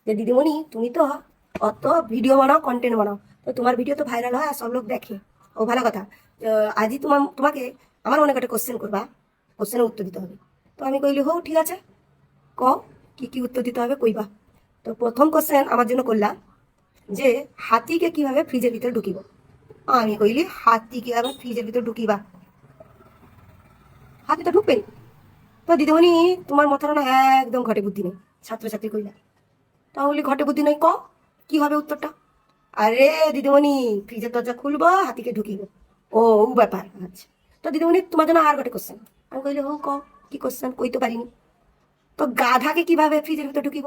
যে দিদিমণি তুমি তো অত ভিডিও বানাও, কন্টেন্ট বানাও, তো তোমার ভিডিও তো ভাইরাল হয় আর সব লোক দেখে। ও ভালো কথা। আজই তোমাকে আমার অনেক একটা কোশ্চেন করবা, কোশ্চেনের উত্তর দিতে হবে। তো আমি কইলি হো ঠিক আছে, ক কি কি উত্তর দিতে হবে কইবা। তো প্রথম কোশ্চেন আমার জন্য করলা যে হাতিকে কিভাবে ফ্রিজের ভিতরে ঢুকিব। আমি কইলি হাতি কিভাবে ফ্রিজের ভিতরে ঢুকিবা, হাতি তো ঢুকবেই। তো দিদিমণি তোমার মাথার না একদম ঘটে বুদ্ধি নেই, ছাত্রছাত্রী কইলা। তাহলে ঘটে বুদ্ধি নেই, কি হবে উত্তরটা। আরে দিদিমণি ফ্রিজের দরজা খুলবো, হাতিকে ঢুকিব। ও ও ব্যাপার, আচ্ছা। তো দিদিমণি তোমার জন্য আর ঘটে কোশ্চেন। আমি কইলি হো কি কোশ্চেন, কই তো পারিনি। তো গাধাকে কিভাবে ফ্রিজের ভিতরে ঢুকিব।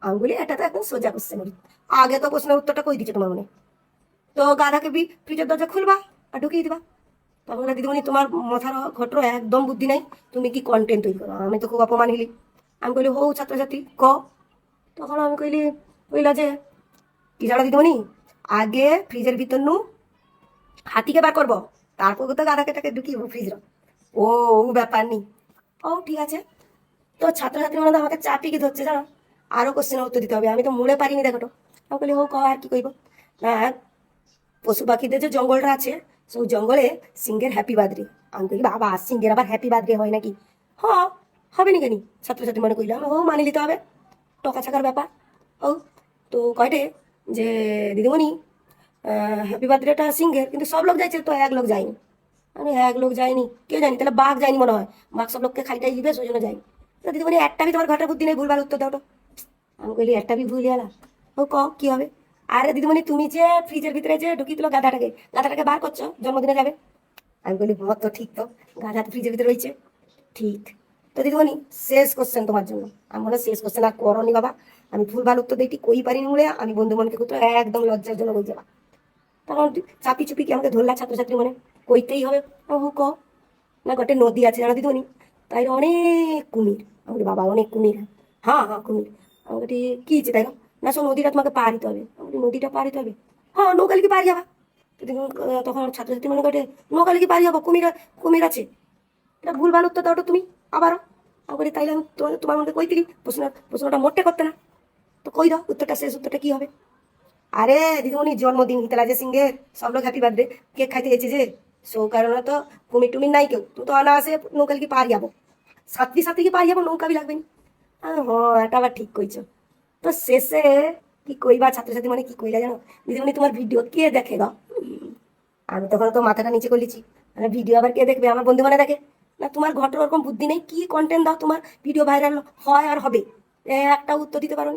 আমি বলি এটা তো একদম সোজা কোশ্চেন, আগে তো কোশ্চেনের উত্তরটা কই দিচ্ছে তোমার মনে। তো গাধাকে ফ্রিজের দরজা খুলবা আর ঢুকিয়ে দিবা। তখন বলে দিদিমণি তোমার মাথার ঘটর একদম বুদ্ধি নাই, তুমি কি কন্টেন্ট তৈরি করো, আমি তো খুব অপমান হইলি। আমি কইলি হো ছাত্রছাত্রী তখন আমি কইলি কইলা যে কি জানো দিদিমণি, আগে ফ্রিজের ভিতর নু হাতিকে বার করবো, তারপর তো গাধাকে ঢুকিয়ে ফ্রিজ। ও ও ব্যাপার নি। ও ঠিক আছে। তো ছাত্রছাত্রী মানে তো আমাকে চাপি কি ধরছে জানো, আরো কোশ্চেনের উত্তর দিতে হবে, আমি তো মুড়ে পারিনি দেখো তো। আমি বলি হো আর কি কইব না, পশু পাখিদের যে জঙ্গলটা আছে সেই জঙ্গলে সিংহের হ্যাপি বার্থডে। আমি কইলি বাবা সিংহের আবার হ্যাপি বার্থডে হয় নাকি। হ্যাঁ হবে নি কেনি, ছাত্রছাত্রী মনে কইলাম ও মানি নিতে হবে, টকা ছাকার ব্যাপার। ও তো কয়টে যে দিদিমণি হ্যাপি বার্থডেটা সিংহের, কিন্তু সব লোক যাইছে তো এক লোক যায়নি। আমি এক লোক যায়নি, কে জানি, তাহলে বাঘ যায়নি মনে হয়, বাঘ সব লোককে খাইটাই দিবে সেই জন্য যায়নি। তো দিদিমণি একটা বি তোমার ঘাটের বুদ্ধি নেই, ভুলভাল উত্তর দাও তো। আমি কইলি একটা বি ভুল গেলা। ও কি হবে। আরে দিদিমণি তুমি যে ফ্রিজের ভিতরে যে ঢুকিয়ে দিল গাধাটাকে বার করছো জন্মদিনে যাবে। আমি বলি মত তো ঠিক, তো গাধা তো ফ্রিজের ভিতরে রয়েছে, ঠিক। তো দিদিমণি শেষ কোশ্চেন তোমার জন্য। আমি বলে শেষ কোশ্চেন আর করনি বাবা, আমি ভুলভাল উত্তর দিই কই পারিনি বলে আমি বন্ধু মনকে করতে একদম লজ্জার জন্য বই যাবা। তখন চাপি চুপি কি আমাকে ধরলা ছাত্রছাত্রী মনে, কইতেই হবে। ও না গটে নদী আছে জানো দিদিমণি, তাই অনেক কুমির। আমি বলি বাবা অনেক কুমির, হ্যাঁ হ্যাঁ কুমির। আমি বলি কি হচ্ছে তাই না, সব নদীটা তোমাকে পার দিতে হবে। আমি বলি নদীটা পার দিতে হবে, হ্যাঁ নৌকা লিখে পার যাবা। তখন ছাত্রছাত্রী মনে করে নৌকা লিখে পার যাবো, কুমির কুমির আছে। এটা ভুল ভালো উত্তর দাও তো তুমি আবারও। আমি বলি তাইলে আমি তোমার মধ্যে কই দিলি প্রশ্নটা মোটে করতে না। তো কই দাও উত্তরটা, শেষ উত্তরটা কি হবে। আরে দিদিমণির জন্মদিন হিতলাজে সিংহের, সব লোক হ্যাপি বার্থডে কেক খাইতে গেছে যে, সো কারণে তো কুমির টুমির নাই কেউ, তুমি তো অনায়াসে নৌকা কি পার যাবো, সাথী সাথী কি পার যাবো, নৌকা বি লাগবে না। হ্যাঁ এটা আবার ঠিক কইছো। তো শেষে কি কইবা ছাত্রছাত্রী মানে কি কইলা জানো, দিদিমণি তোমার ভিডিও কে দেখে গো। আমি তখন তো মাথাটা নিচে করলিছি, মানে ভিডিও আবার কে দেখবে, আমার বন্ধু মানে দেখে না। তোমার ঘটনা ওরকম বুদ্ধি নেই, কি কন্টেন্ট দাও তোমার ভিডিও ভাইরাল হয় আর হবে, একটা উত্তর দিতে পারো নি।